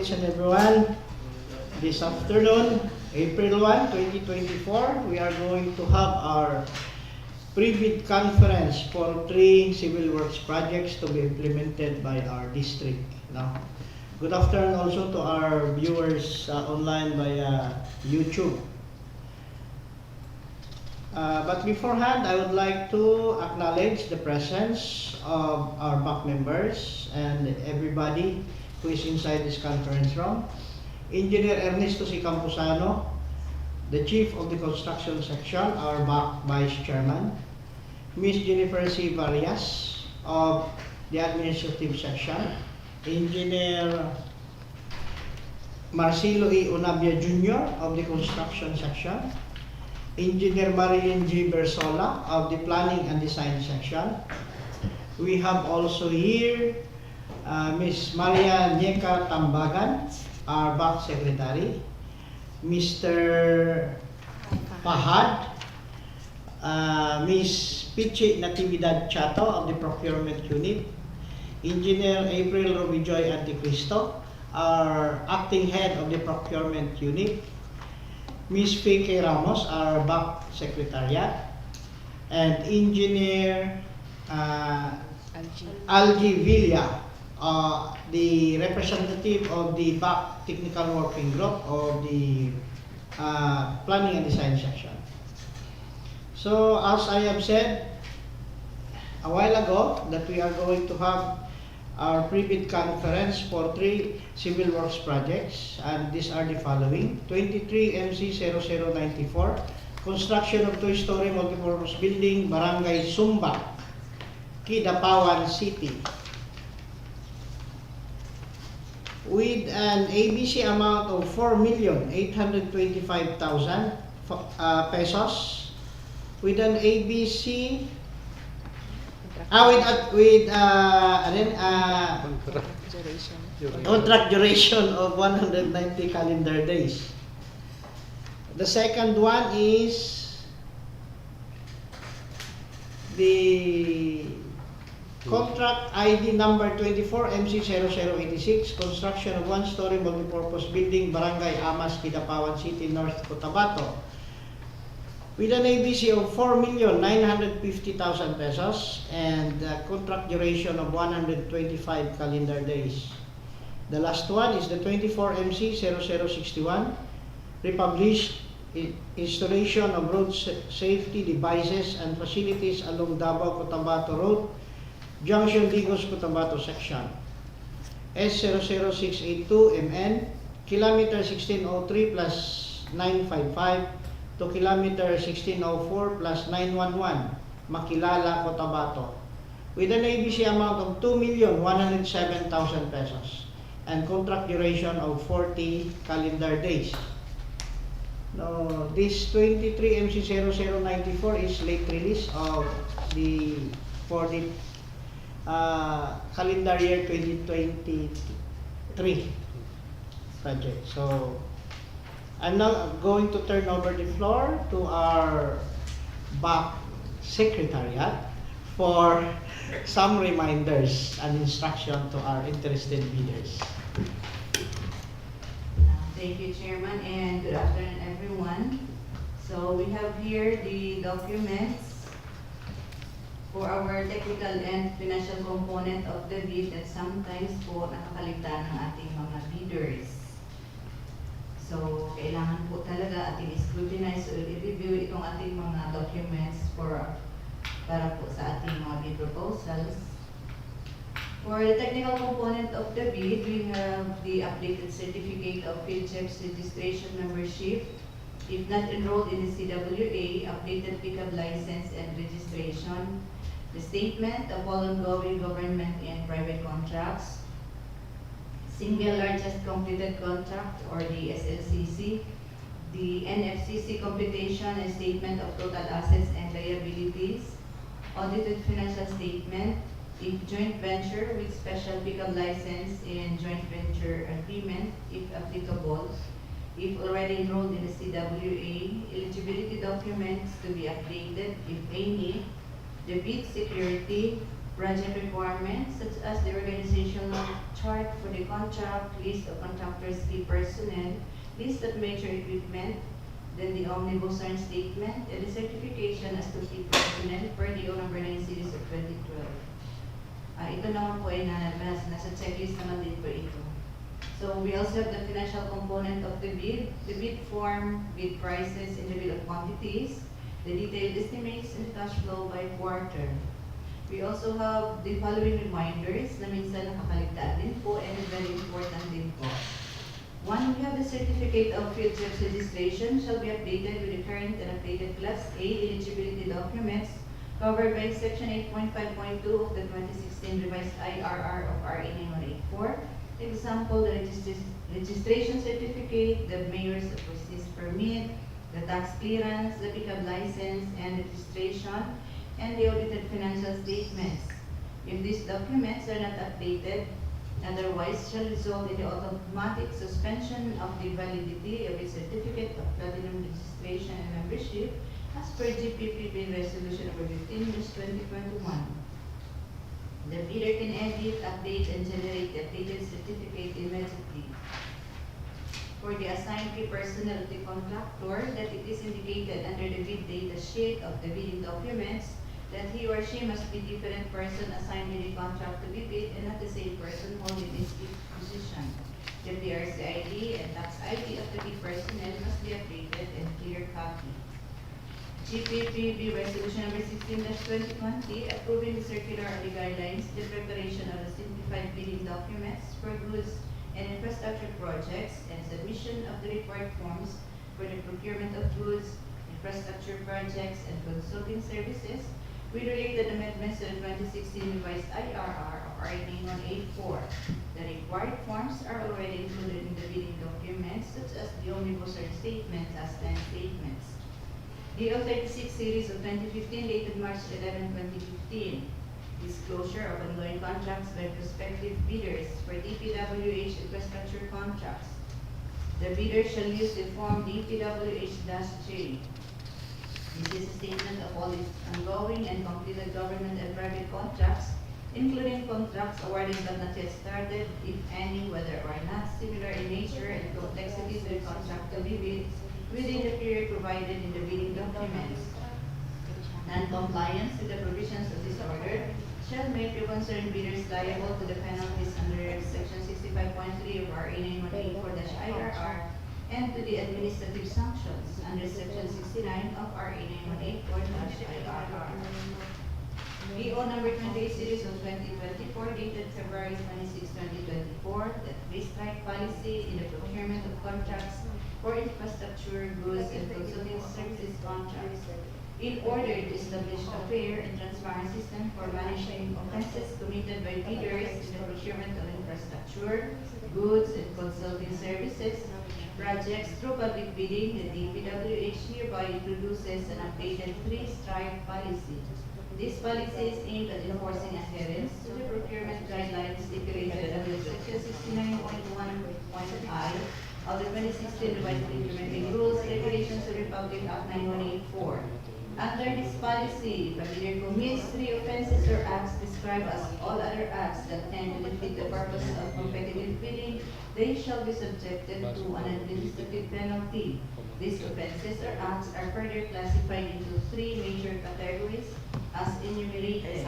each and everyone. This afternoon, April 1, 2024, we are going to have our pre-bid conference for 3 civil works projects to be implemented by our district. Now, good afternoon also to our viewers online via YouTube. But beforehand, I would like to acknowledge the presence of our BAC members and everybody who is inside this conference room. Engineer Ernesto C. Campusano, the Chief of the Construction Section, our BAC Vice Chairman. Ms. Jennifer C. Varias of the Administrative Section. Engineer Marcelo E. Unabia Jr. of the Construction Section. Engineer Marilyn G. Bersola of the Planning and Design Section. We have also here Ms. Maria Nyeka Tambagan, our BAC Secretary. Mr. Fahad, Ms. Pichi Natividad Chato of the Procurement Unit. Engineer April Robijoy Anticristo, our Acting Head of the Procurement Unit. Ms. Fike Ramos, our BAC Secretariat, and Engineer Algie Villa, the representative of the BAC Technical Working Group of the Planning and Design Section. So, as I have said a while ago, that we are going to have our pre-bid conference for 3 civil works projects, and these are the following: 23 MC0094, construction of 2-story multipurpose building, Barangay SUMBAK, KIDAPAWAN City, with an ABC amount of 4,825,000 pesos, with an ABC contract duration of 190 calendar days. The second one is the contract ID number 24 MC0086, construction of 1-story multipurpose building, Barangay Amas, KIDAPAWAN City, North Cotabato, with an ABC of 4,950,000 pesos and a contract duration of 125 calendar days. The last one is the 24 MC0061, republished installation of road safety devices and facilities along DAVAO Cotabato Road, Junction DIGOS Cotabato Section, S00682 MN, kilometer 1603 plus 955 to kilometer 1604 plus 911, Makilala, Cotabato, with an ABC amount of 2,107,000 pesos and contract duration of 40 calendar days. Now, this 23 MC0094 is late release of for the calendar year 2023 project. So, I'm now going to turn over the floor to our BAC Secretariat for some reminders and instruction to our interested bidders. Thank you, Chairman, and good afternoon, everyone. So we have here the documents for our technical and financial component of the bid that sometimes po nakakalimutan ng ating mga bidders. So, kailangan po talaga ating scrutinize o i-review itong ating mga documents para po sa ating mga bid proposals. For the technical component of the bid, we have the updated certificate of field checks registration membership. If not enrolled in the CWA, updated pickup license and registration, the statement of all ongoing government and private contracts, single largest completed contract or the SLCC, the NFCC computation and statement of total assets and liabilities, audited financial statement, if joint venture with special pickup license and joint venture agreement, if applicable, if already enrolled in the CWA, eligibility documents to be updated, if any, the bid security, project requirements such as the organizational chart for the contract, list of contractors' key personnel, list of major equipment, then the omnibus earn statement, and the certification as to key personnel per DEO number 9 series of 2012. Ito naman po ay nasa checklist naman din po ito. So we also have the financial component of the bid form, bid prices, and the bill of quantities, the detailed estimates and cash flow by quarter. We also have the following reminders na minsan nakakaligtaan din po and very important din po. One, we have the certificate of field trips registration shall be updated with the current and updated Class A eligibility documents covered by Section 8.5.2 of the 2016 revised IRR of RA 9184. Example, the registration certificate, the mayor's business permit, the tax clearance, the pickup license and registration, and the audited financial statements. If these documents are not updated, otherwise shall result in the automatic suspension of the validity of a certificate of platinum registration and membership as per GPPB Resolution number 15/2021. The bidder can edit, update, and generate the updated certificate immediately. For the assigned key personnel of the contractor, that it is indicated under the bid data sheet of the bidding documents that he or she must be different person assigned in the contract to be bid and not the same person holding this position. The PRC ID and tax ID of the bid personnel must be updated and clear copy. GPPB Resolution number 16/2020 approving the circular on the guidelines, the preparation of the simplified bidding documents for goods and infrastructure projects, and submission of the required forms for the procurement of goods, infrastructure projects, and consulting services with related amendments to the 2016 revised IRR of RA 9184. The required forms are already included in the bidding documents, such as the omnibus earn statement as 10 statements. DEO 36 series of 2015 dated March 11, 2015. Disclosure of ongoing contracts by prospective bidders for DPWH infrastructure contracts. The bidder shall use the form DPWH-J. This is a statement of all its ongoing and completed government and private contracts, including contracts awarded but not yet started, if any, whether or not similar in nature and complexity to the contract to be bid within the period provided in the bidding documents. Non-compliance with the provisions of this order shall make the concerned bidders liable to the penalties under Section 65.3 of RA 9184-IRR and to the administrative sanctions under Section 69 of RA 9184-IRR. DO number 28 series of 2024 dated February 26, 2024, that restrike policy in the procurement of contracts for infrastructure, goods, and consulting services contracts in order to establish a fair and transparent system for managing offenses committed by bidders in the procurement of infrastructure, goods, and consulting services projects through public bidding. The DPWH hereby introduces an updated three-strike policy. This policy is aimed at enforcing adherence to the procurement guidelines stipulated under Section 69.1.I of the 2016 revised implementing rules, regulations of the Republic Act 9184. Under this policy, if a bidder commits three offenses or acts described as all other acts that tend to defeat the purpose of competitive bidding, they shall be subjected to an administrative penalty. These offenses or acts are further classified into three major categories as enumerated.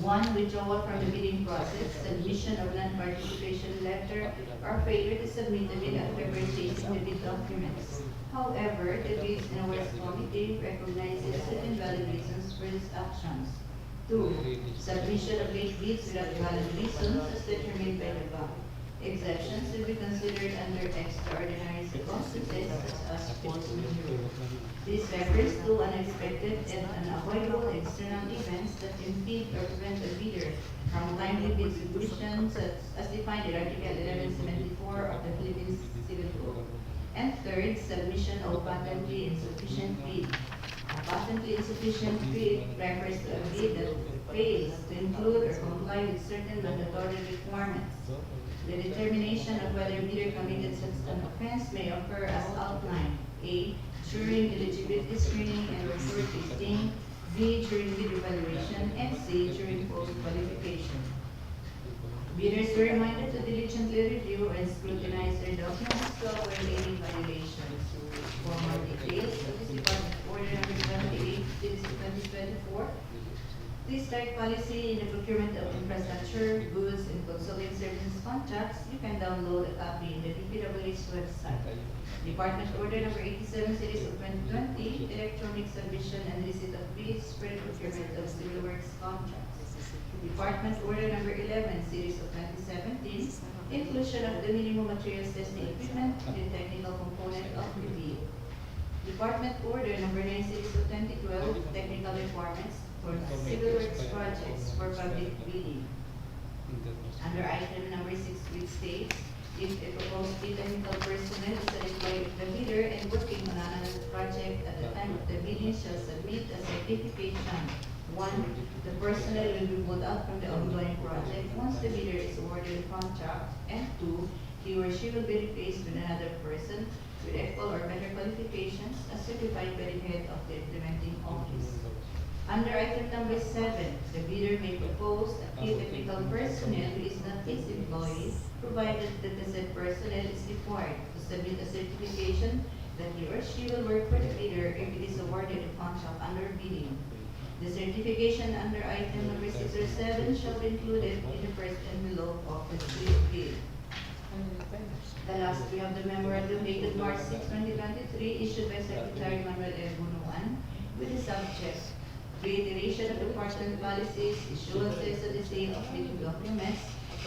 1. Withdrawal from the bidding process, submission of non-participation letter, or failure to submit the bid after purchasing the bid documents. However, the Bids and Awards Committee recognizes certain valid reasons for these actions. 2. Submission of late bids without valid reasons as determined by the bank. Exceptions will be considered under extraordinary circumstances such as force majeure. This refers to unexpected and unavoidable external events that impede or prevent a bidder from timely bid submission, such as defined in Article 1174 of the Philippines Civil Code. And third, submission of patently insufficient bid. A patently insufficient bid refers to a bid that fails to include or comply with certain mandatory requirements. The determination of whether bidder committed such an offense may occur as outlined: A. During eligibility screening and report testing. B, during bid evaluation, and C, during post-qualification. Bidders were reminded to diligently review and scrutinize their documents to avoid any violations. For more details of this Department Order number 28, Series of 2024, please start policy in the procurement of infrastructure, goods, and consulting services contracts. You can download a copy in the DPWH website. Department Order number 87, Series of 2020, electronic submission and receipt of bids for the procurement of civil works contracts. Department Order number 11, Series of 2017, inclusion of the minimum materials testing equipment in the technical component of the bid. Department Order number 9, Series of 2012, technical requirements for civil works projects for public bidding. Under item number 6, which states, if a proposed bid technical personnel is an employee of the bidder and working on another project at the time of the bidding shall submit a certification. 1. The personnel will be pulled out from the ongoing project once the bidder is awarded the contract, and 2. He or she will be replaced with another person with equal or better qualifications as certified by the head of the implementing office. Under item number 7, the bidder may propose a key technical personnel who is not his employee, provided that the said personnel is required to submit a certification that he or she will work for the bidder if it is awarded a contract under bidding. The certification under item number 6 or 7 shall be included in the first envelope of the split bid. The last, we have the memorandum dated March 6, 2023, issued by Secretary Manuel L. Bunuan, with the subject: reiteration of department policies, issuances of the sale of bidding documents,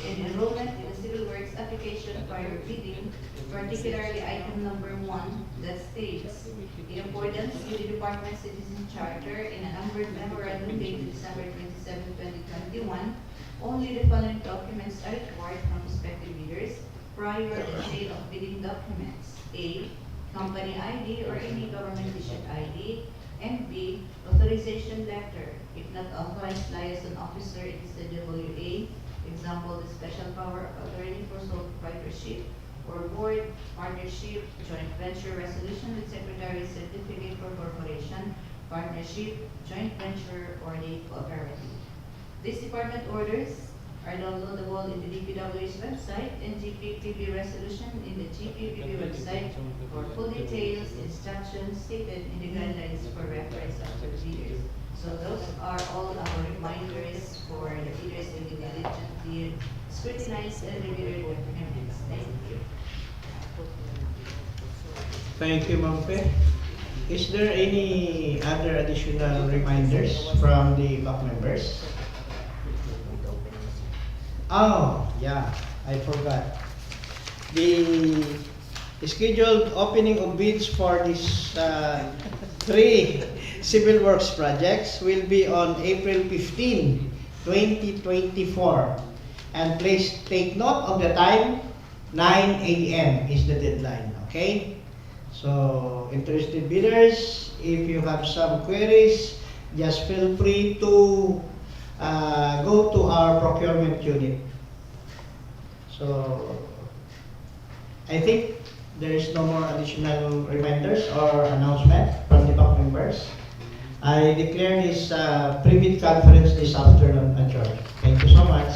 and enrollment in the civil works application prior bidding, particularly item number 1 that states, in accordance with the Department Citizen Charter in a numbered memorandum dated December 27, 2021, only the following documents are required from prospective bidders prior to the sale of bidding documents: A. Company ID or any government issued ID, and B. Authorization letter. If not authorized liaison officer, it is the DAVAO. Example, the special power of attorney for sole proprietorship or board, partnership, joint venture resolution with secretary certificate for corporation, partnership, joint venture, or the cooperative. These department orders are downloadable in the DPWH website and GPPB resolution in the GPPB website for full details, instructions stated in the guidelines for reference of the bidders. So those are all our reminders for the bidders to be diligently scrutinize and review their documents. Thank you. Thank you, Ma'am Pe. Is there any other additional reminders from the back members? Oh, yeah, I forgot. The scheduled opening of bids for these 3 civil works projects will be on April 15, 2024. And please take note of the time, 9 a.m. is the deadline, okay? So, interested bidders, if you have some queries, just feel free to go to our procurement unit. So, I think there is no more additional reminders or announcement from the back members. I declare this pre-bid conference this afternoon adjourned. Thank you so much.